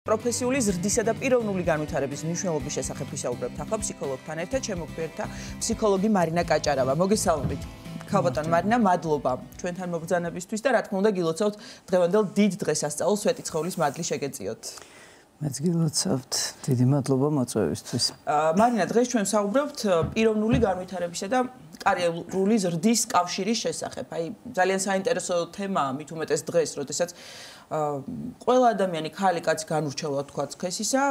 პროფესიული ზრდისა და პიროვნული განვითარების მნიშვნელობის შესახებ ვისაუბრებთ ახლა ფსიქოლოგთან ერთად, ჩემო გვერდთა ფსიქოლოგი მარინა კაჭარავა. მოგესალმებით. ქალბატონ მარინა, მადლობა ჩვენთან მობრძანებისთვის და რა თქმა უნდა გილოცავთ დღევანდელ დიდ დღესასწაულს სვეტიცხოვლის მადლი შეგეწიოთ. მეც გილოცავთ, დიდი მადლობა მოწვევისთვის. მარინა, დღეს ჩვენ ვსაუბრობთ პიროვნული განვითარებისა და კარიერული ზრდის კავშირის შესახებ. აი, ძალიან საინტერესო თემაა, მით უმეტეს დღეს, როდესაც ყველა ადამიანი, ქალი, კაცი განურჩევლად თქვა სქესისა,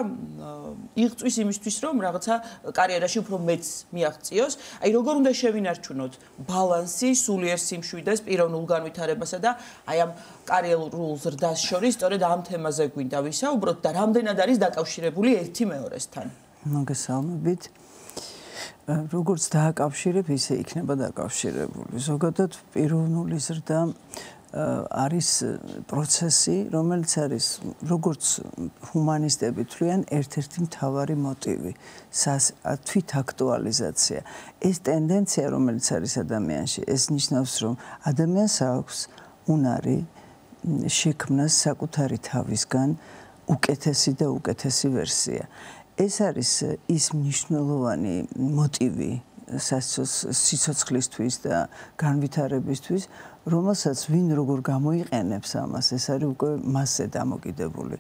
იღწვის იმისთვის, რომ რაღაცა კარიერაში უფრო მეც მიაღწიოს. აი, როგორ უნდა შევინარჩუნოთ ბალანსი სულიერ სიმშვიდეს, პიროვნულ განვითარებასა და აი ამ კარიერულ ზრდას შორის, სწორედ ამ თემაზე გვინდა ვისაუბროთ და რამდენად არის დაკავშირებული ერთი მეორესთან. მოგესალმებით. როგორც დააკავშირებ, ისე იქნება დაკავშირებული. ზოგადად პიროვნული ზრდა არის პროცესი, რომელიც არის როგორც ჰუმანისტები თვლიან, ერთ-ერთი მთავარი მოტივი, თვით აქტუალიზაცია. ეს ტენდენცია, რომელიც არის ადამიანში, ეს ნიშნავს, რომ ადამიანს აქვს უნარი შექმნას საკუთარი თავისგან უკეთესი და უკეთესი ვერსია. ეს არის ის მნიშვნელოვანი მოტივი სიცოცხლისთვის და განვითარებისთვის, რომელსაც ვინ როგორ გამოიყენებს ამას, ეს არის უკვე მასზე დამოკიდებული.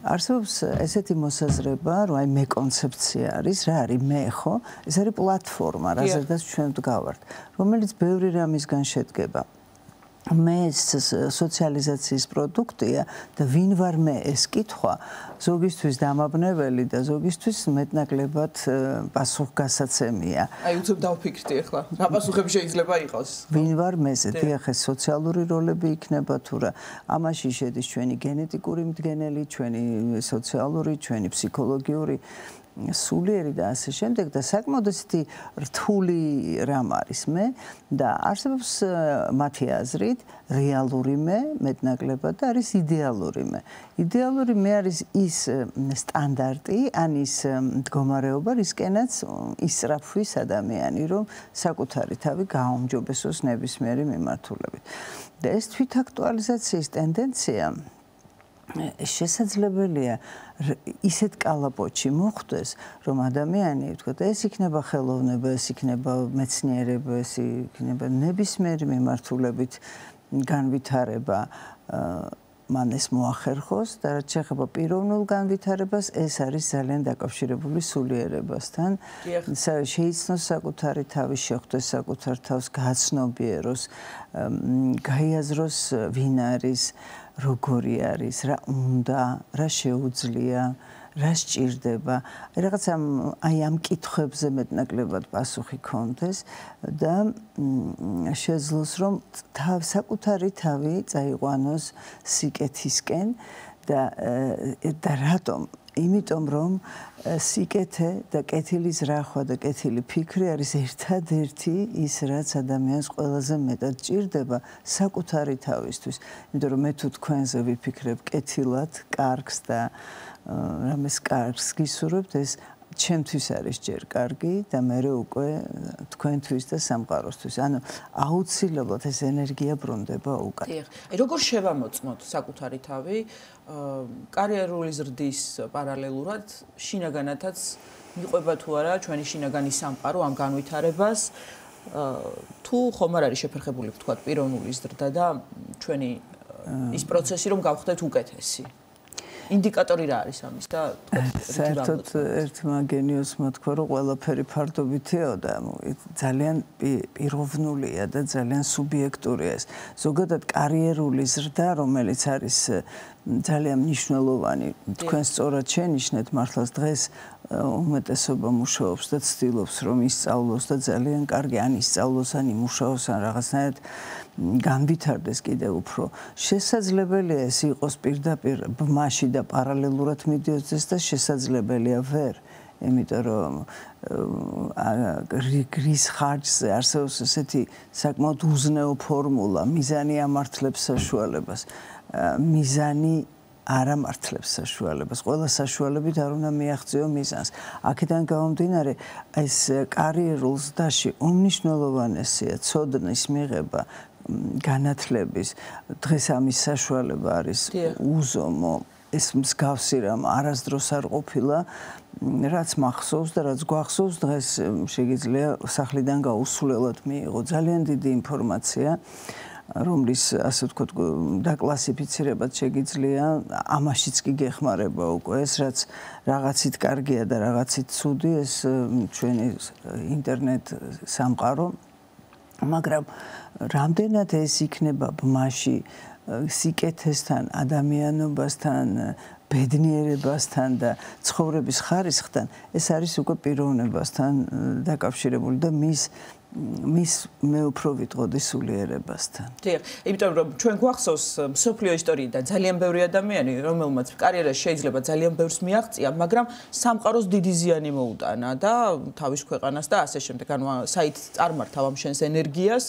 არსებობს ესეთი მოსაზრება, რომ აი მე კონცეფცია არის, რა არის მე ხო? ეს არის პლატფორმა, რაზედაც ჩვენ ვდგავართ, რომელიც ბევრი რამისგან შედგება. მე სოციალიზაციის პროდუქტია და ვინ ვარ მე ეს კითხვა ზოგისთვის დამაბნეველი და ზოგისთვის მეტნაკლებად პასუხგასაცემია. აი უცებ დავფიქრდი ახლა. რა პასუხები შეიძლება იყოს? ვინ ვარ მეზე? დიახ, ეს სოციალური როლები იქნება თუ რა. ამაში შედის ჩვენი გენეტიკური მდგენელი, ჩვენი სოციალური, ჩვენი ფსიქოლოგიური სულიერი და ასე შემდეგ და საკმაოდ ისეთი რთული რამ არის მე და არსებობს მათი აზრით რეალური მე მეტნაკლებად და არის იდეალური მე. იდეალური მე არის ის სტანდარტი, ან ის მდგომარეობა, რისკენაც ისწრაფვის ადამიანი, რომ საკუთარი თავი გააუმჯობესოს ნებისმიერი მიმართულებით. და ეს თვითაქტუალიზაციის ტენდენცია შესაძლებელია ისეთ კალაპოტში მოხვდეს, რომ ადამიანი, ვთქვათ, ეს იქნება ხელოვნება, ეს იქნება მეცნიერება, ეს იქნება ნებისმიერი მიმართულებით განვითარება, მან ეს მოახერხოს და რაც შეეხება პიროვნულ განვითარებას, ეს არის ძალიან დაკავშირებული სულიერებასთან. შეიცნოს საკუთარი თავი, შეხვდეს საკუთარ თავს, გააცნობიეროს, გაიაზროს ვინ არის, როგორი არის, რა უნდა, რა შეუძლია, რა სჭირდება. რაღაცა აი ამ კითხვებზე მეტნაკლებად პასუხი კონდეს და შეძლოს, რომ საკუთარი თავი წაიყვანოს სიკეთისკენ და რატომ? იმიტომ რომ სიკეთე და კეთილი ზრახვა და კეთილი ფიქრი არის ერთადერთი ის, რაც ადამიანს ყველაზე მეტად ჭირდება საკუთარი თავისთვის. იმიტომ რომ მე თუ თქვენზე ვიფიქრებ კეთილად, კარგს და რამეს კარგს გისურვებთ, ეს ჩემთვის არის ჯერ კარგი და მერე უკვე თქვენთვის და სამყაროსთვის. ანუ აუცილებლად ეს ენერგია ბრუნდება უკან. დიახ. აი როგორ შევამოწმოთ საკუთარი თავი კარიერული ზრდის პარალელურად შინაგანათაც მიყვება თუ არა ჩვენი შინაგანი სამყარო ამ განვითარებას თუ ხომ არ არის შეფერხებული ვთქვათ პიროვნული ზრდა და ჩვენი ის პროცესი რომ გავხდეთ უკეთესი. ინდიკატორი რა არის ამის და საერთოდ ერთმა გენიოსმა თქვა, რომ ყველაფერი ფარდობითია და ძალიან პიროვნულია და ძალიან სუბიექტურია ეს. ზოგადად კარიერული ზრდა, რომელიც არის ძალიან მნიშვნელოვანი, თქვენ სწორად შენიშნეთ, მართლაც დღეს უმეტესობა მუშაობს და ცდილობს, რომ ისწავლოს და ძალიან კარგი ან ისწავლოს, ან იმუშაოს, ან რაღაცნაირად განვითარდეს კიდევ უფრო. შესაძლებელია ეს იყოს პირდაპირ ბმაში და პარალელურად მიდიოდეს და შესაძლებელია ვერ. იმიტომ რომ გრის ხარჯზე არსებობს ესეთი საკმაოდ უზნეო ფორმულა, მიზანი ამართლებს საშუალებას. მიზანი არ ამართლებს საშუალებას. ყველა საშუალებით არ უნდა მიაღწიო მიზანს. აქედან გამომდინარე, ეს კარიერულ ზრდაში უმნიშვნელოვანესია ცოდნის მიღება, განათლების. დღეს ამის საშუალება არის უზომო. ეს მსგავსი რამ არასდროს არ ყოფილა, რაც მახსოვს და რაც გვახსოვს, დღეს შეგიძლია სახლიდან გაუსულელად მიიღო ძალიან დიდი ინფორმაცია, რომლის ასე ვთქვათ დაკლასიფიცირებად შეგიძლია, ამაშიც კი გეხმარება უკვე ეს, რაც რაღაცით კარგია და რაღაცით ცუდი, ეს ჩვენი ინტერნეტ სამყარო, მაგრამ რამდენად ეს იქნება ბმაში სიკეთესთან, ადამიანობასთან, ბედნიერებასთან და ცხოვრების ხარისხთან, ეს არის უკვე პიროვნებასთან დაკავშირებული და მის მე უფრო ვიტყოდი სულიერებასთან. დიახ, იმიტომ რომ ჩვენ გვახსოვს მსოფლიო ისტორიიდან ძალიან ბევრი ადამიანი, რომელმაც კარიერაში შეიძლება ძალიან ბევრს მიაღწია, მაგრამ სამყაროს დიდი ზიანი მოუტანა და თავის ქვეყანას და ასე შემდეგ. ანუ საით წარმართავ ამ შენს ენერგიას,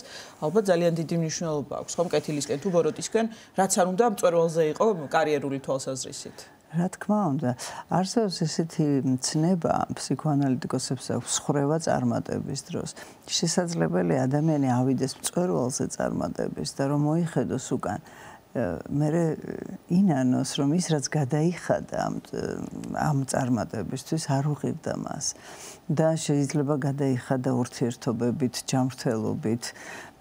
ალბათ ძალიან დიდი მნიშვნელობა აქვს, ხომ კეთილისკენ თუ ბოროტისკენ, რაც არ უნდა მწვერვალზე იყო კარიერული თვალსაზრისით. რა თქმა უნდა, არსებობს ესეთი ცნება ფსიქოანალიტიკოსებს აქვს სხრევა წარმატების დროს. შესაძლებელია ადამიანი ავიდეს მწვერვალზე წარმატების და რომ მოიხედოს უკან მე ინანოს რომ ის რაც გადაიხადა ამ წარმატებისთვის არ უღირდა მას და შეიძლება გადაიხადა ურთიერთობებით, ჯანმრთელობით,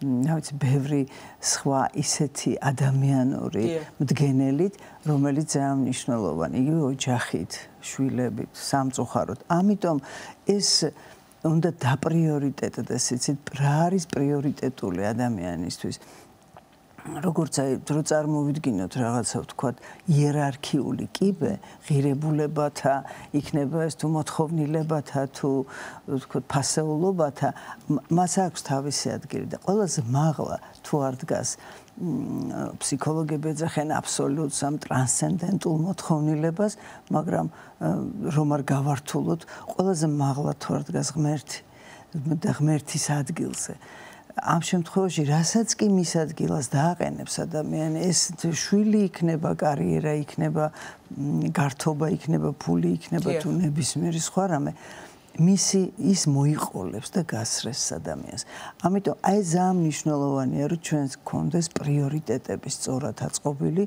ნავით ბევრი სხვა ისეთი ადამიანური მდგენელით, რომელიც ძალიან მნიშვნელოვანი, იგივე ოჯახით, შვილებით, სამწუხაროდ. ამიტომ ეს უნდა დაპრიორიტეტდეს, იცით, რა არის პრიორიტეტული ადამიანისთვის. როგორც რო წარმოვიდგინოთ რაღაცა ვთქვათ იერარქიული კიბე ღირებულებათა იქნება ეს თუ მოთხოვნილებათა თუ ვთქვათ ფასეულობათა მას აქვს თავისი ადგილი და ყველაზე მაღლა თუ არ დგას ფსიქოლოგები ეძახიან აბსოლუტს ამ ტრანსცენდენტულ მოთხოვნილებას მაგრამ რომ არ გავართულოთ ყველაზე მაღლა თუ არ დგას ღმერთი და ღმერთის ადგილზე ამ შემთხვევაში რასაც კი მის ადგილას დააყენებს ადამიანი ეს შვილი იქნება კარიერა იქნება გართობა იქნება ფული იქნება თუ ნებისმიერი სხვა რამე მისი ის მოიყოლებს და გასრეს ადამიანს ამიტომ აი ძალიან მნიშვნელოვანია რომ ჩვენს გქონდეს პრიორიტეტები სწორად აწყობილი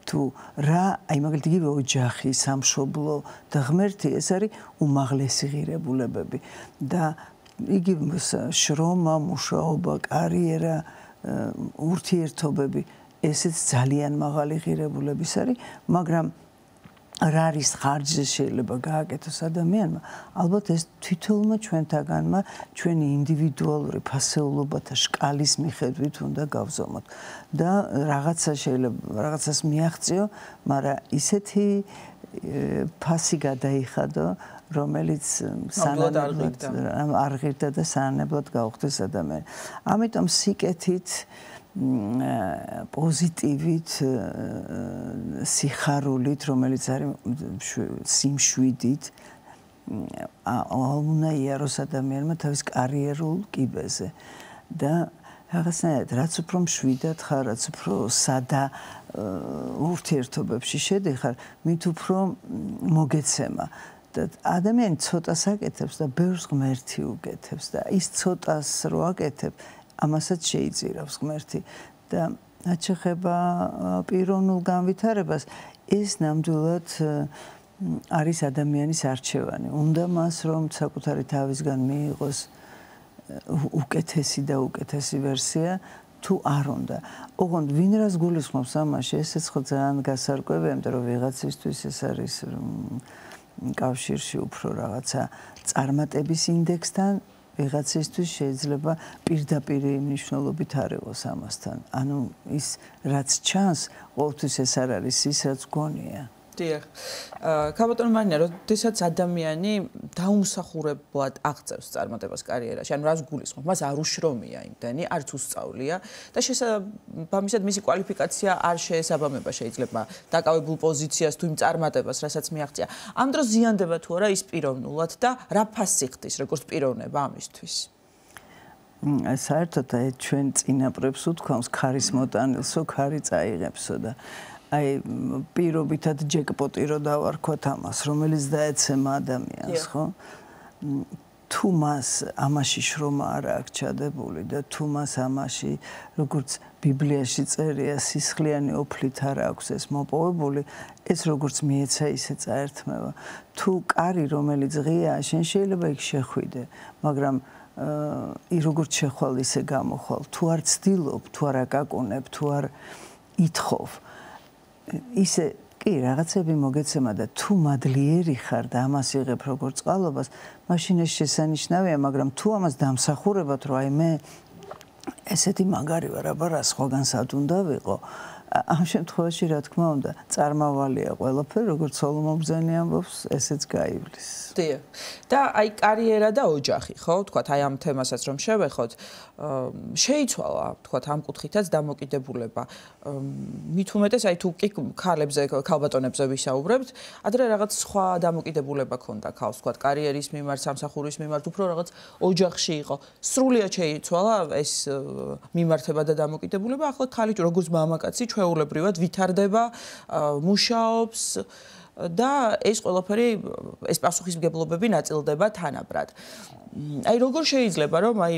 თუ რა აი მაგალითად იგივე ოჯახი სამშობლო და ღმერთი ეს არის უმაღლესი ღირებულებები და იგი შრომა, მუშაობა, კარიერა, ურთიერთობები, ესეც ძალიან მაღალი ღირებულების არის, მაგრამ რა არის ხარჯზე შეიძლება გააკეთოს ადამიანმა, ალბათ ეს თითოეულმა ჩვენთაგანმა ჩვენი ინდივიდუალური ფასეულობათა შკალის მიხედვით უნდა გავზომოთ და რაღაცა შეიძლება რაღაცას მიაღწიო, მაგრამ ისეთი ფასი გადაიხადო რომელიც სანანებლად არ ღირდა და სანანებლად გაუხდეს ადამიანი. ამიტომ სიკეთით, პოზიტივით, სიხარულით, რომელიც არის სიმშვიდით, უნდა იაროს ადამიანმა თავის კარიერულ კიბეზე და რაღაცნაირად რაც უფრო მშვიდად ხარ, რაც უფრო სადა ურთიერთობებში შედიხარ, მით უფრო მოგეცემა ადამიანი ცოტას აკეთებს და ბევრს ღმერთი უკეთებს და ის ცოტას რო აკეთებ, ამასაც შეიძირავს ღმერთი და რაც შეეხება პიროვნულ განვითარებას, ეს ნამდვილად არის ადამიანის არჩევანი. უნდა მას რომ საკუთარი თავისგან მიიღოს უკეთესი და უკეთესი ვერსია თუ არ უნდა. ოღონდ ვინ რას გულისხმობს ამაში, ესეც ხო ძალიან გასარკვევია, იმიტომ რომ ვიღაცისთვის ეს არის კავშირში უფრო რაღაცა წარმატების ინდექსთან ვიღაცისთვის შეიძლება პირდაპირი მნიშვნელობით არ იყოს ამასთან. ანუ ის რაც ჩანს, ყოველთვის ეს არ არის ის რაც გონია. დიახ. ქაბატონო მარინა, როდესაც ადამიანი დაუმსახურებლად აღწევს წარმატებას კარიერაში, ანუ რას გულისხმობს, მას არ უშრომია იმდენი, არც უსწავლია და შესაბამისად მისი კვალიფიკაცია არ შეესაბამება შეიძლება დაკავებულ პოზიციას თუ იმ წარმატებას, რასაც მიაღწია. ამ დროს ზიანდება თუ არა ის პიროვნულად და რა ფასი ხდის როგორც პიროვნება ამისთვის? საერთოდ ჩვენ წინაპრებს უთქვამს ქარის მოტანილსო ქარი წაიღებსო და აი პირობითად ჯეკპოტი რო დავარქვათ ამას, რომელიც დაეცემა ადამიანს, ხო? თუ მას ამაში შრომა არ აქვს ჩადებული და თუ მას ამაში როგორც ბიბლიაში წერია სისხლიანი ოფლით არ აქვს ეს მოპოვებული ეს როგორც მიეცა ისე წაერთმევა თუ კარი რომელიც ღიაა შენ შეიძლება იქ შეხვიდე მაგრამ როგორც შეხვალ ისე გამოხვალ თუ არ ცდილობ თუ არ აკაკუნებ თუ არ ითხოვ ისე კი რაღაცები მოგეცემა და თუ მადლიერი ხარ და ამას იღებ როგორც წყალობას მაშინ ეს შესანიშნავია მაგრამ თუ ამას დამსახურებად რომ აი მე ესეთი მაგარი ვარ აბა რა სხვაგან სად უნდა ვიყო ამ შემთხვევაში რა თქმა უნდა წარმავალია ყველაფერი როგორც სოლომონბრძენი ამბობს ესეც გაივლის დიახ და აი კარიერა და ოჯახი ხო თქვათ აი ამ თემასაც რომ შევეხოთ შეიცვალა თქვათ ამ კუთხითაც დამოკიდებულება მით უმეტეს აი თუ კი ქალებზე ქალბატონებზე ვისაუბრებთ ადრე რაღაც სხვა დამოკიდებულება ქონდა ქალს თქვათ კარიერის მიმართ სამსახურის მიმართ უფრო რაღაც ოჯახში იყო სრულიად შეიცვალა ეს მიმართება და დამოკიდებულება ახლა ქალი როგორც მამაკაცი ჩვეულებრივად ვითარდება მუშაობს და ეს ყველაფერი ეს პასუხისმგებლობები ნაწილდება თანაბრად. აი როგორ შეიძლება რომ აი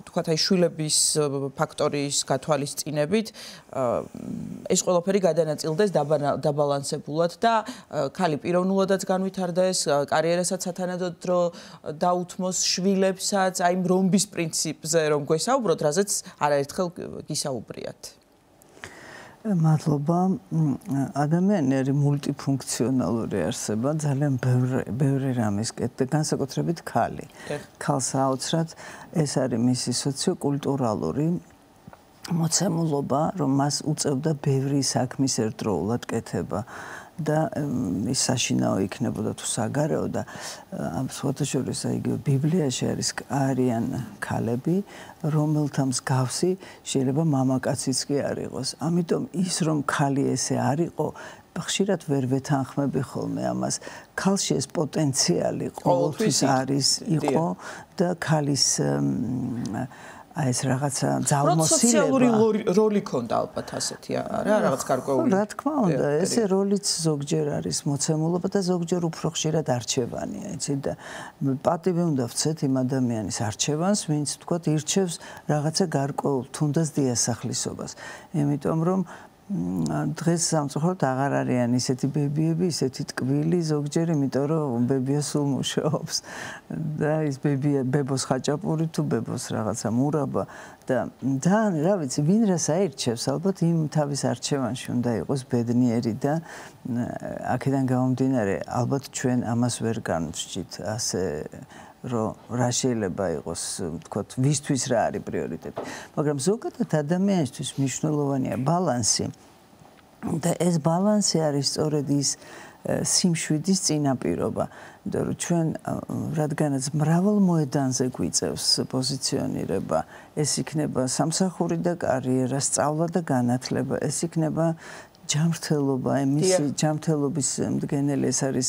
თქვათ აი შვილების ფაქტორის გათვალისწინებით ეს ყველაფერი გადანაწილდეს დაბალანსებულად და ქალი პიროვნულადაც განვითარდეს, კარიერასაც სათანადოდ დრო დაუთმოს შვილებსაც, აი რომბის პრინციპზე რომ გვესაუბროთ, რაზეც არაერთხელ გისაუბრიათ. მადლობა. ადამიანი არის მულტიფუნქციონალური არსება, ძალიან ბევრი რამის კეთდა, განსაკუთრებით ქალი. ქალს აუცრად ეს არის მისი სოციოკულტურალური მოცემულობა, რომ მას უწევდა ბევრი საქმის ერთდროულად კეთება. და ის საშინაო იქნებოდა თუ საგარეო და ამ სხვათაშორის აი ბიბლიაში არიან ქალები რომელთა მსგავსი შეიძლება მამაკაციც კი არ იყოს. ამიტომ ის რომ ქალი ესე არ იყო ხშირად ვერ ვეთანხმები ხოლმე ამას. ქალში ეს პოტენციალი ყოველთვის არის იყო და ქალის აი ეს რაღაცა ძალმოსილება სოციალური როლი ქონდა ალბათ ასეთი არა რაღაც გარკვეული რა თქმა უნდა ესე როლიც ზოგჯერ არის მოცემულობა და ზოგჯერ უფრო ხშირად არჩევანია იცი და პატივი უნდა ვცეთ იმ ადამიანის არჩევანს ვინც თქვა ირჩევს რაღაცა გარკვეულ თუნდაც დიასახლისობას იმიტომ რომ დღეს სამწუხაროდ აღარ არიან ისეთი ბებიები, ისეთი ტკბილი ზოგჯერ, იმიტომ რომ ბებია სულ მუშაობს და ის ბებოს ხაჭაპური თუ ბებოს რაღაცა მურაბა და რა ვიცი, ვინ რას აირჩევს, ალბათ იმ თავის არჩევანში უნდა იყოს ბედნიერი და აქედან გამომდინარე, ალბათ ჩვენ ამას ვერ განვსჯით ასე რომ რა შეიძლება იყოს, თქვათ, ვისთვის რა არის პრიორიტეტი. მაგრამ ზოგადად ადამიანისთვის მნიშვნელოვანია ბალანსი. და ეს ბალანსი არის სწორედ ის სიმშვიდის წინაპირობა. იმიტომ რომ ჩვენ რადგანაც მრავალ მოედანზე გვიწევს პოზიციონირება, ეს იქნება სამსახური და კარიერა, სწავლა და განათლება, ეს იქნება ჯანმრთელობა, მისი ჯანმრთელობის მდგენელი ეს არის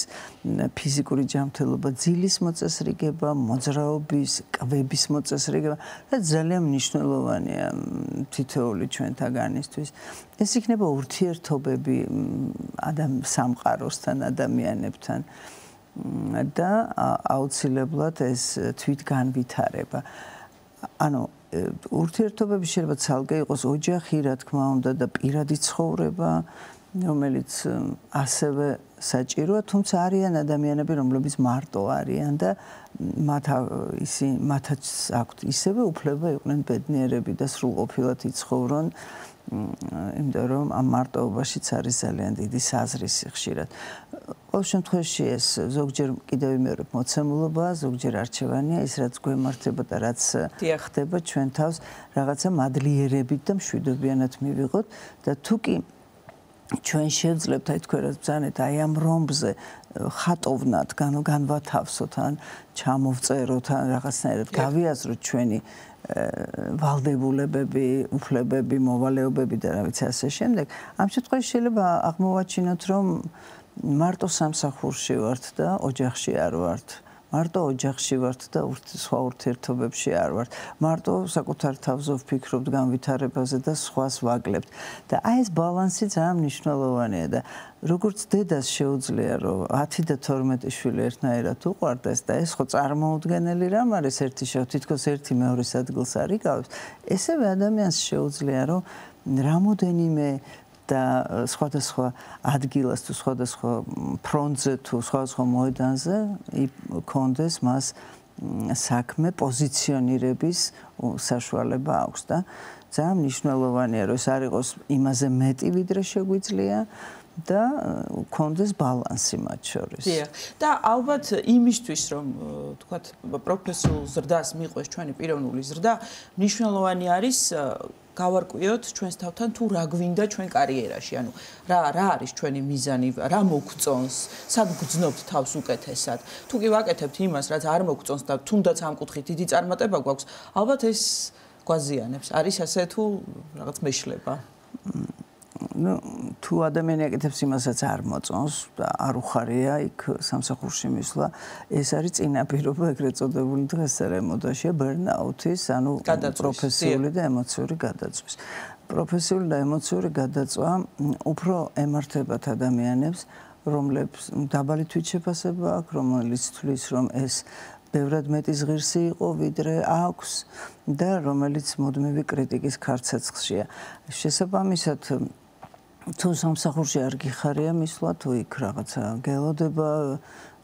ფიზიკური ჯანმრთელობა, ძილის მოწესრიგება, მოძრაობის, კვების მოწესრიგება და ძალიან მნიშვნელოვანია თითოეული ჩვენთაგანისთვის. ეს იქნება ურთიერთობები სამყაროსთან, ადამიანებთან და აუცილებლად ეს თვითგანვითარება. ანუ ურთიერთობები შეიძლება ცალკე იყოს ოჯახი, რა თქმა უნდა და პირადი ცხოვრება, რომელიც ასევე საჭიროა, თუმცა არიან ადამიანები, რომლებიც მარტო არიან და მათაც აქვთ ისევე უფლება იყვნენ ბედნიერები და სრულყოფილად იცხოვრონ, იმიტომ რომ ამ მარტოობაშიც არის ძალიან დიდი საზრისი ხშირად. ყოველ შემთხვევაში ეს ზოგჯერ კიდევ ვიმეორებ მოცემულობაა, ზოგჯერ არჩევანია, ის რაც გვემართება და რაც ხდება ჩვენ თავს რაღაცა მადლიერებით და მშვიდობიანად მივიღოთ და თუ კი ჩვენ შევძლებთ აი თქვენ რაც ბრძანეთ აი ამ რომბზე ხატოვნად განვათავსოთ ან ჩამოვწეროთ ან რაღაცნაირად გავიაზროთ ჩვენი ვალდებულებები, უფლებები, მოვალეობები და რა ვიცი ასე შემდეგ. ამ შემთხვევაში შეიძლება აღმოვაჩინოთ, რომ მარტო სამსახურში ვართ და ოჯახში არ ვართ. მარტო ოჯახში ვართ და სხვა ურთიერთობებში არ ვართ. მარტო საკუთარ თავზე ვფიქრობთ განვითარებაზე და სხვას ვაკლებთ. და აი ეს ბალანსი ძალიან მნიშვნელოვანია და როგორც დედას შეუძლია რომ 10 და 12 შვილი ერთნაირად უყვარდეს და ეს ხო წარმოუდგენელი რამ არის ერთი შეო თითქოს ერთი მეორის ადგილს არ იკავებს, ესევე ადამიანს შეუძლია რომ რამოდენიმე და სხვადასხვა ადგილას თუ სხვადასხვა ფრონტზე თუ სხვადასხვა მოედანზე კონდეს მას საქმე პოზიციონირების საშუალება აქვს და ძალიან მნიშვნელოვანია რომ ეს არ იყოს იმაზე მეტი ვიდრე შეგვიძლია და კონდეს ბალანსი მათ შორის. დიახ. და ალბათ იმისთვის რომ თქვათ პროფესიულ ზრდას მიყვეს ჩვენი პიროვნული ზრდა, მნიშვნელოვანი არის გავარკვიოთ ჩვენს თავთან თუ რა გვინდა ჩვენ კარიერაში, ანუ რა არის ჩვენი მიზანი, რა მოგწონს, სად გძნობთ თავს უკეთესად. თუ კი ვაკეთებთ იმას, რაც არ მოგწონს და თუნდაც ამ კუთხით დიდი წარმატება გვაქვს, ალბათ ეს გვაზიანებს. არის ასე თუ რაღაც მეშლება? თუ ადამიანი აკეთებს იმასაც არ მოწონს და არ უხარია იქ სამსახურში მისვლა, ეს არის წინაპირობა ეგრეთ წოდებული დღეს მოდაშია burnout-ის, ანუ პროფესიული და ემოციური გადაწვის. პროფესიული და ემოციური გადაწვა უფრო ემართებათ ადამიანებს, რომლებს დაბალი თვითშეფასება აქვს, რომელიც თვლის, რომ ეს ბევრად მეტი ზღირსი იყო, ვიდრე აქვს და რომელიც მუდმივი კრიტიკის ქარცეცხლშია. შესაბამისად თუ სამსახურში არ გიხარია მისვლა, თუ იქ რაღაცა გელოდება,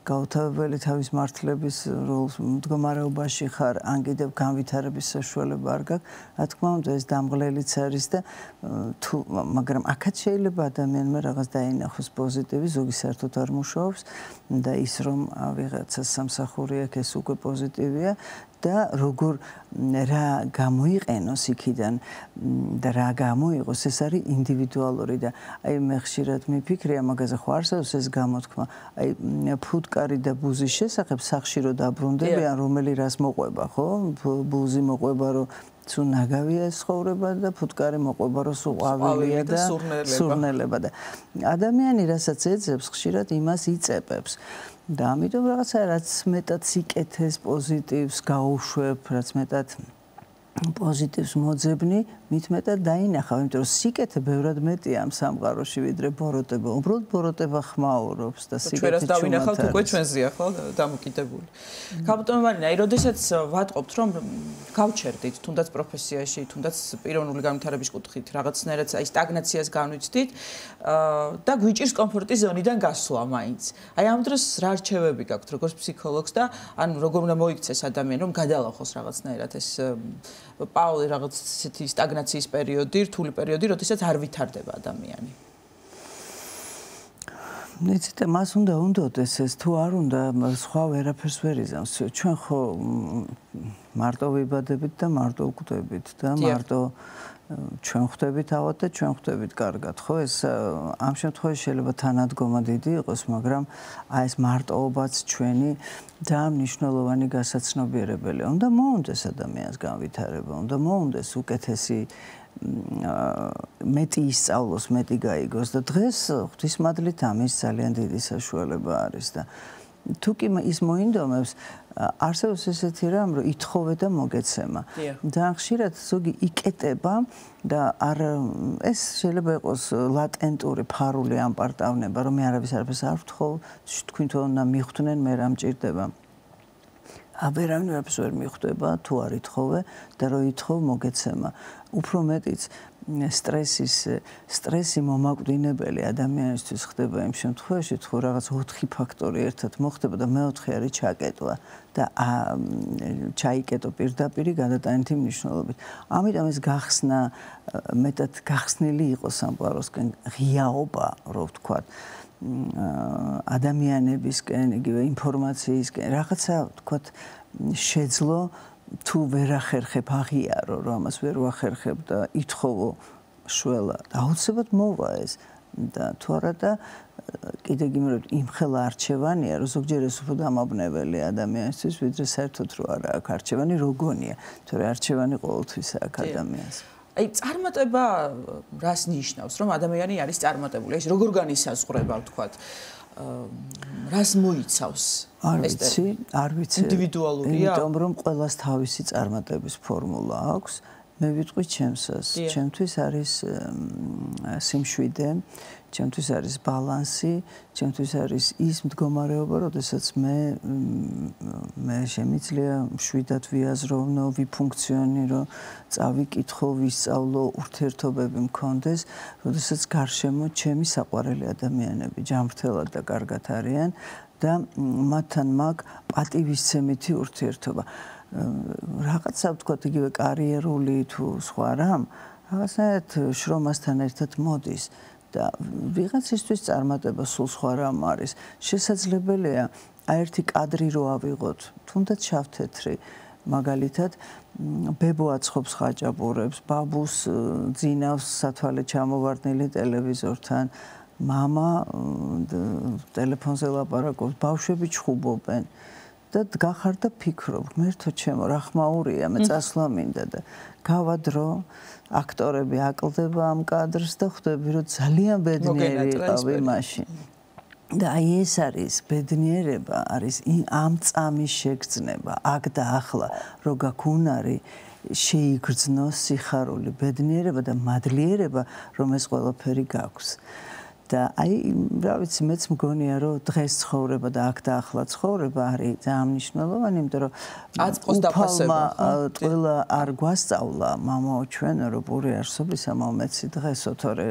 გაუთავებელი თავის მართლების როლს მდგომარეობაში ხარ, ან კიდევ განვითარების საშუალება არ გაქვს, რა თქმა უნდა ეს დამღლელიც არის და თუ მაგრამ აქაც შეიძლება ადამიანმა რაღაც დაინახოს პოზიტივი, ზოგი საერთოდ არ მუშაობს და ის რომ ვიღაცა სამსახური აქვს, ეს უკვე პოზიტივია და როგორ რა გამოიყენოს იქიდან და რა გამოიღოს, ეს არის ინდივიდუალური და აი მე ხშირად მიფიქრია მაგაზე ხო არსებობს ეს გამოთქმა, აი ფუტკარი და ბუზის შესახებ სახში რო დაბრუნდებიან, რომელი რას მოყვება, ხო? ბუზი მოყვება, რომ სულ ნაგავია ეს ცხოვრება და ფუტკარი მოყვება, რომ სულ ყვავილია და სურნელება და ადამიანი რასაც ეძებს, ხშირად იმას იწებებს. და ამიტომ რაღაცა რაც მეტად სიკეთეს პოზიტივს გაუშვებ, რაც მეტად პოზიტივს მოძებნი, მით მეტად დაინახავ, იმიტომ რომ სიკეთე ბევრად მეტია ამ სამყაროში ვიდრე ბოროტება. უბრალოდ ბოროტება ხმაურობს და სიკეთე ჩვენს დავინახავთ უკვე ჩვენზეა, ხო, დამოკიდებული. გაბატონო მარინა, აი როდესაც ვატყობთ რომ გავჩერდით თუნდაც პროფესიაში, თუნდაც პიროვნული განვითარების კუთხით, რაღაცნაირად აი სტაგნაციას განვიცდით და გვიჭირს კომფორტის ზონიდან გასვლა მაინც. აი ამ დროს რა რჩევები გაქვთ როგორც ფსიქოლოგს და ანუ როგორ უნდა მოიქცეს ადამიანი რომ გადალახოს რაღაცნაირად ეს პაული რაღაც ისეთი სტაგნაციის პერიოდი, რთული პერიოდი, როდესაც არ ვითარდება ადამიანი. იცით, მას უნდა უნდოდეს ეს, თუ არ უნდა, სხვა ვერაფერს ვერ იზამს. ჩვენ ხო მარტო ვიბადებით და მარტო ვკვდებით და მარტო ჩვენ ხვდებით ავად და ჩვენ ხვდებით კარგად, ხო? ეს ამ შემთხვევაში შეიძლება თანადგომა დიდი იყოს, მაგრამ აი ეს მარტოობაც ჩვენი ძალიან მნიშვნელოვანი გასაცნობიერებელია. უნდა მოუნდეს ადამიანს განვითარება, უნდა მოუნდეს უკეთესი მეტი ისწავლოს, მეტი გაიგოს და დღეს ღვთისმადლით ამის ძალიან დიდი საშუალება არის და თუ კი ის მოინდომებს, არსებობს ესეთი რამ, რომ ითხოვე და მოგეცემა. ძალიან ხშირად ზოგი იკეტება და ეს შეიძლება იყოს ლატენტური ფარული ამპარტავნება, რომ მე არაფერს არ ვთხოვ, თქვენ თუ უნდა მიხვდნენ, მე რა მჭირდება. ვერავინ არაფერს ვერ მიხვდება, თუ არ ითხოვე და რო ითხოვ მოგეცემა. უფრო მეტიც სტრესი მომაკვდინებელი ადამიანისთვის ხდება იმ შემთხვევაში, თუ რაღაც 4 ფაქტორი ერთად მოხდება და მეოთხე არის ჩაკეტვა და ჩაიკეტო პირდაპირი გადატანითი მნიშვნელობით. ამიტომ ეს გახსნა მეტად გახსნილი იყოს სამყაროსკენ ღიაობა, რო ვთქვათ, ადამიანებისკენ, იგივე ინფორმაციისკენ, რაღაცა ვთქვათ, შეძლო თუ ვერ ახერხებ აღიარო, რომ ამას ვერ ვახერხებ და ითხოვო შველა. აუცილებლად მოვა ეს და თუ არა და კიდე გიმეორებ იმხელა არჩევანია, რომ ზოგჯერ ეს უფრო დამაბნეველი ადამიანისთვის, ვიდრე საერთოდ რო არა აქვს არჩევანი, როგონია, თორე არჩევანი ყოველთვის აქვს ადამიანს. აი წარმატება რას ნიშნავს, რომ ადამიანი არის წარმატებული? ეს როგორ განისაზღვრება, ვთქვათ? რას მოიცავს? არ ვიცი. ინდივიდუალურია? იმიტომ რომ ყველას თავისი წარმატების ფორმულა აქვს. მე ვიტყვი ჩემსას. ჩემთვის არის სიმშვიდე, ჩემთვის არის ბალანსი, ჩემთვის არის ის მდგომარეობა, როდესაც მე შემიძლია მშვიდად ვიაზროვნო, ვიფუნქციონირო, წავიკითხო, ვისწავლო, ურთიერთობები მქონდეს, როდესაც გარშემო ჩემი საყვარელი ადამიანები ჯანმრთელად და კარგად არიან და მათთან მაქვს პატივისცემითი ურთიერთობა. რაღაცა ვთქვათ, იგივე კარიერული თუ სხვა რამ, რაღაცნაირად შრომასთან ერთად მოდის და ვიღაცისთვის წარმატება სულ სხვა რამ არის. შესაძლებელია ერთი კადრი რო ავიღოთ, თუნდაც შავთეთრი, მაგალითად, ბებო აცხობს ხაჭაპურებს, ბაბუს ძინავს სათვალე ჩამოვარდნილი ტელევიზორთან, მამა ტელეფონზე ლაპარაკობს, ბავშვები ჩხუბობენ. და გახარ და ფიქრობ, მერთო ჩემო, რა ხმაურია, მე წასვლა მინდა და გავადრო, აქტორები აკლდება ამ კადრს და ხვდები, რომ ძალიან ბედნიერი იყავი მაშინ. და აი ეს არის ბედნიერება, არის ამ წამის შეგრძნება, აქ და ახლა, რო გაქუნარი შეიგრძნოს სიხარული, ბედნიერება და მადლიერება, რომ ეს ყველაფერი გაქვს. და აი, რა ვიცი, მეც მგონია, რომ დღეს ცხოვრება და აქ და ახლა ცხოვრება არის ძალიან მნიშვნელოვანი, იმიტომ რომ უფალმა ყველა არ გვასწავლა მამაო ჩვენო, რომ პური არსობისა მომეცი დღეს ოთორე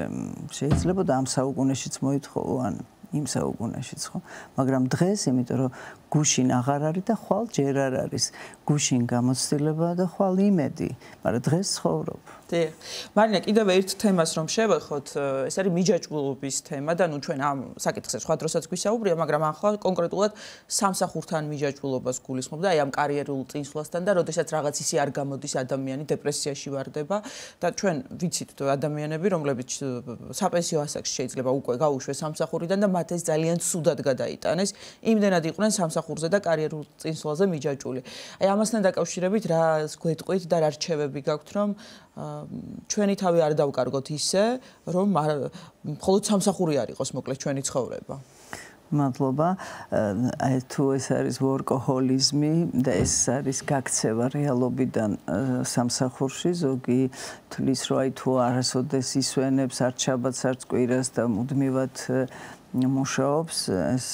შეიძლება და ამ საუკუნეშიც მოითხოვო ან იმ საუკუნეშიც ხო, მაგრამ დღეს, იმიტომ რომ გუშინ აღარ არის და ხვალ ჯერ არ არის, გუშინ გამოცდილება და ხვალ იმედი, მაგრამ დღეს ცხოვრობ. დიახ. მარინა, კიდევ ერთ თემას რომ შევეხოთ, ეს არის მიჯაჭვულობის თემა და ნუ ჩვენ ამ საკითხზე სხვა დროსაც გვისაუბრია, მაგრამ ახლა კონკრეტულად სამსახურთან მიჯაჭვულობას გულისხმობ და აი ამ კარიერულ წინსვლასთან და როდესაც რაღაც ისე არ გამოდის ადამიანი დეპრესიაში ვარდება და ჩვენ ვიცით ადამიანები, რომლებიც საპენსიო ასაკში შეიძლება უკვე გაუშვეს სამსახურიდან და მათ ეს ძალიან ცუდად გადაიტანეს, იმდენად იყვნენ სამსახურზე და კარიერულ წინსვლაზე მიჯაჭვული. აი ამასთან დაკავშირებით რა გვეტყვით და რა რჩევები გაქვთ, რომ ჩვენი თავი არ დავკარგოთ ისე, რომ მხოლოდ სამსახური არ იყოს მოკლედ ჩვენი ცხოვრება. მადლობა. აი თუ ეს არის ვორკოჰოლიზმი და ეს არის გაქცევა რეალობიდან სამსახურში, ზოგი თვლის, რომ აი თუ არასოდეს ისვენებს არც შაბათს, არც კვირას და მუდმივად მუშაობს, ეს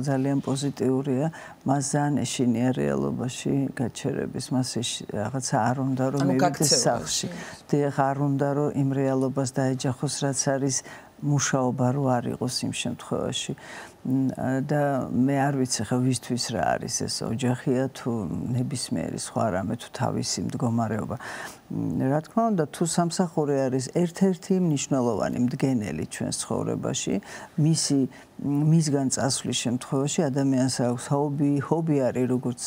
ძალიან პოზიტიურია. მას ძალიან ეშინია რეალობაში გაჩერების, მას რაღაცა არ უნდა რომ მივიდეს სახლში. დიახ, არ უნდა რომ იმ რეალობას დაეჯახოს, რაც არის მუშაობა რო არ იყოს იმ შემთხვევაში. და მე არ ვიცი ხა ვისთვის რა არის ეს ოჯახია თუ ნებისმიერი სხვა რამე თუ თავისი მდგომარეობა. რა თქმა უნდა, თუ სამსახური არის ერთ-ერთი მნიშვნელოვანი მდგენელი ჩვენს ცხოვრებაში, მისგან წასვლის შემთხვევაში ადამიანს აქვს ჰობი არის როგორც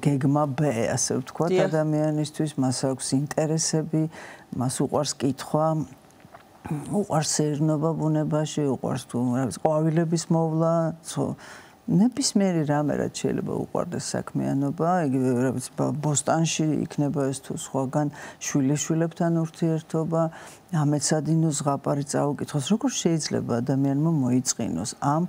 გეგმა B, ასე ვთქვათ, ადამიანისთვის, მას აქვს ინტერესები, მას უყვარს კითხვა, უყვარს სეირნობა ბუნებაში, უყვარს თუ რა ვიცი, ყვავილების მოვლა, ნებისმიერი რამე რაც შეიძლება უყვარდეს საქმიანობა, იგივე რა ვიცი, ბოსტანში იქნება ეს თუ სხვაგან შვილიშვილებთან ურთიერთობა, ამეცადინოს ზღაპარი წაუკითხოს, როგორ შეიძლება ადამიანმა მოიწყინოს ამ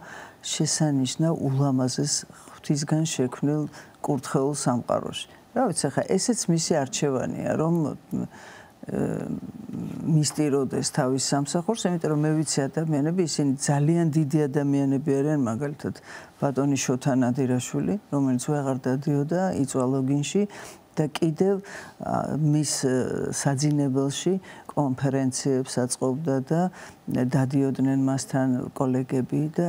შესანიშნავ ულამაზეს ღვთისგან შექმნილ კურთხეულ სამყაროში. რა ვიცი, ხა ესეც მისი არჩევანია, რომ მისტიროდეს თავის სამსახურს, იმიტომ რომ მე ვიცი ადამიანები, ისინი ძალიან დიდი ადამიანები არიან, მაგალითად ბატონი შოთა ნადირაშვილი, რომელიც ვეღარ დადიოდა, იწვა ლოგინში და კიდევ მის საძინებელში კონფერენციებს აწყობდა და დადიოდნენ მასთან კოლეგები და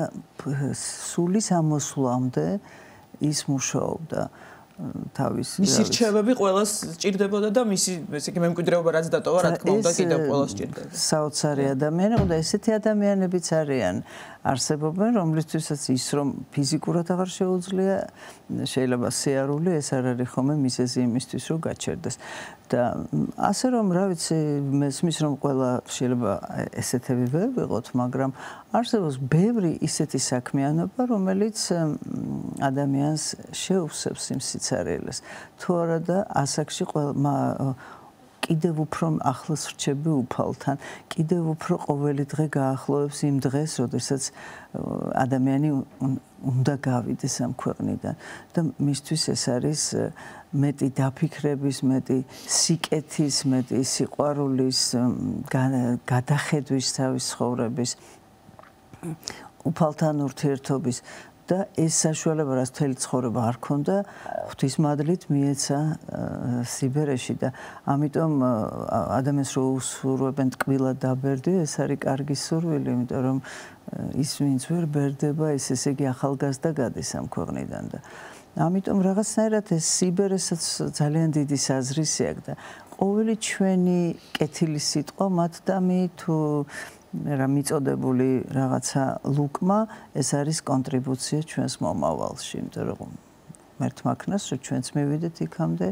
სულის ამოსვლამდე ის მუშაობდა. მისი რჩევები ყველას სჭირდებოდა და მისი ესე იგი მემკვიდრეობა რაც დატოვა, რა თქმა უნდა, კიდევ ყველას სჭირდება. საოცარი ადამიანები და ესეთი ადამიანებიც არიან, არსებობენ, რომლისთვისაც ის რომ ფიზიკურად აღარ შეუძლია, შეიძლება სიარული, ეს არ არის ხოლმე მიზეზი იმისთვის, რომ გაჩერდეს. და ასე რომ, რა ვიცი, მესმის რომ ყველა შეიძლება ესეთები ვერ ვიყოთ, მაგრამ არსებობს ბევრი ისეთი საქმიანობა, რომელიც ადამიანს შეუხსებს იმ სიცარიელეს. თუ არა და ასაკში კიდევ უფრო ახლოს რჩები უფალთან, კიდევ უფრო ყოველი დღე გაახლოებს იმ დღეს, როდესაც ადამიანი უნდა გავიდეს ამ ქვეყნიდან და მისთვის ეს არის მეტი დაფიქრების, მეტი სიკეთის, მეტი სიყვარულის, გადახედვის თავის ცხოვრების, უფალთან ურთიერთობის და ეს საშუალება, რაც მთელი ცხოვრება არ ქონდა, ღვთისმადლით მიეცა სიბერეში და ამიტომ ადამიანს რო უსურვებენ ტკბილად დაბერდი, ეს არის კარგი სურვილი, იმიტომ რომ ის ვინც ვერ ბერდება, ესე იგი ახალგაზრდა გადის ამ ქვეყნიდან და ამიტომ რაღაცნაირად ეს სიბერესაც ძალიან დიდი საზრისი აქვს და ყოველი ჩვენი კეთილი სიტყვა მათდამი თუ რა მიწოდებული რაღაცა ლუკმა ეს არის კონტრიბუცია ჩვენს მომავალში, იმიტომ რომ მერთმა ქნას რომ ჩვენც მივიდეთ იქამდე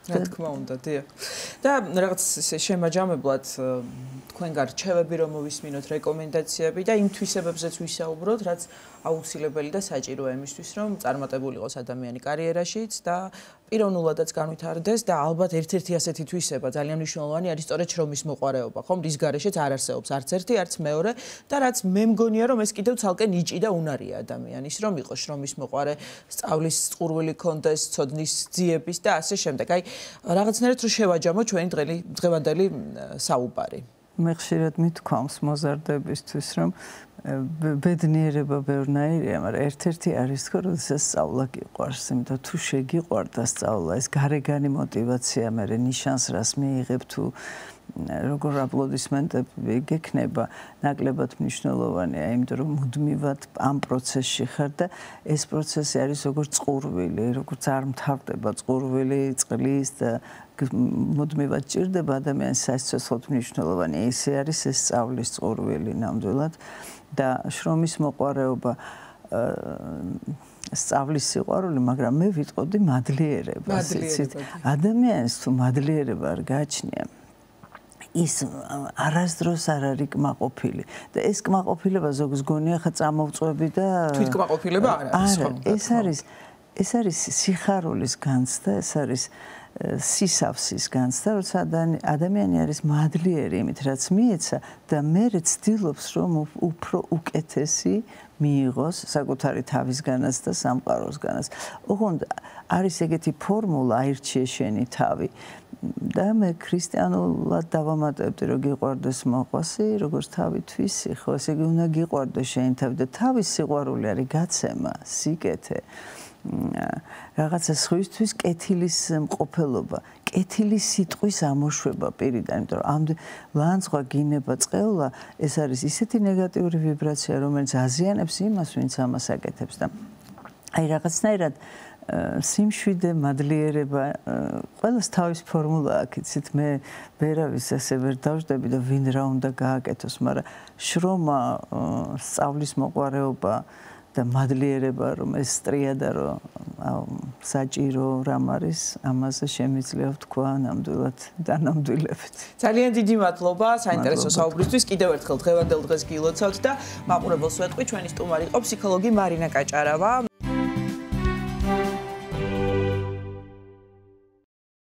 რა თქმა უნდა, დიახ. და რაღაც შემაჯამებლად თქვენგან რჩევები რომ მოვისმინოთ, რეკომენდაციები და იმ თვისებებზეც ვისაუბროთ, რაც აუცილებელი და საჭიროა იმისთვის, რომ წარმატებული იყოს ადამიანი კარიერაშიც და პიროვნულადაც განვითარდეს და ალბათ ერთ-ერთი ასეთი თვისება ძალიან მნიშვნელოვანი არის სწორედ შრომის მოყვარეობა, ხომ? რის გარეშეც არ არსებობს არც ერთი, არც მეორე და რაც მე მგონია რომ ეს კიდევ ცალკე ნიჭი და უნარია ადამიანის, რომ იყოს შრომის მოყვარე, სწავლის წყურვილი კონდეს, ცოდნის ძიების და ასე შემდეგ. აი რაღაცნაირად რო შევაჯამო ჩვენი დღევანდელი საუბარი. მე ხშირად მithქვამს მოზარდებისთვის, რომ ბედნიერება ბევრნაირია, მაგრამ ერთ-ერთი არის თქო, როდესაც სწავლა გიყვარს, იმიტომ თუ შეგიყვარდა სწავლა, ეს გარეგანი мотиваცია, მე ნიშანს რას მიიღებ თუ როგორ აპლოდისმენტები გექნება, ნაკლებად მნიშვნელოვანია, იმიტომ რომ მუდმივად ამ პროცესში ხარ და ეს პროცესი არის როგორც წყურვილი, როგორც არ მთავრდება წყურვილი წყლის და მუდმივად ჭირდება ადამიანის სასიცოცხლოდ მნიშვნელოვანი. ესე არის ეს სწავლის წყურვილი ნამდვილად და შრომის მოყვარეობა სწავლის სიყვარული, მაგრამ მე ვიტყოდი მადლიერებას. ადამიანს თუ მადლიერება არ გააჩნია, ის არასდროს არ არის კმაყოფილი და ეს კმაყოფილება ზოგს გონია ხა წამოვწვევი და თვითკმაყოფილება არ არის. ეს არის სიხარულის განცდა, ეს არის სისავსის განცდა, როცა ადამიანი არის მადლიერი იმით, რაც მიეცა და მერე ცდილობს, რომ უფრო უკეთესი მიიღოს საკუთარი თავისგანაც და სამყაროსგანაც. ოღონდ არის ეგეთი ფორმულა, აირჩიე შენი თავი. და მე ქრისტიანულად დავამატებდი, რომ გიყვარდეს მოყვასი, როგორც თავი თვისი, ხო, ესე იგი უნდა გიყვარდეს შენი თავი და თავის სიყვარული არის გაცემა, სიკეთე. რაღაცა სხვისთვის კეთილის მყოფელობა, კეთილის სიტყვის ამოშვება პირიდან, იმიტომ რომ ამ ლანძღვა გინება წყევლა, ეს არის ისეთი ნეგატიური ვიბრაცია, რომელიც აზიანებს იმას, ვინც ამას აკეთებს და აი რაღაცნაირად სიმშვიდე, მადლიერება, ყველას თავის ფორმულა აქვს, იცით, მე ვერავის ასე ვერ დავждები და ვინ რა უნდა გააკეთოს, მაგრამ შრომა, სწავლის მოყვარეობა და მადლიერება, რომ ეს სტრიადა რომ საჭირო რამ არის, ამაზე შემიძლია ვთქვა ნამდვილად დანამდვილებით. ძალიან დიდი მადლობა საინტერესო საუბრისთვის. კიდევ ერთხელ დღევანდელ დღეს გილოცავთ და მაყურებელს ვეთყვი, ჩვენი სტუმარი იყო ფსიქოლოგი მარინა კაჭარავა.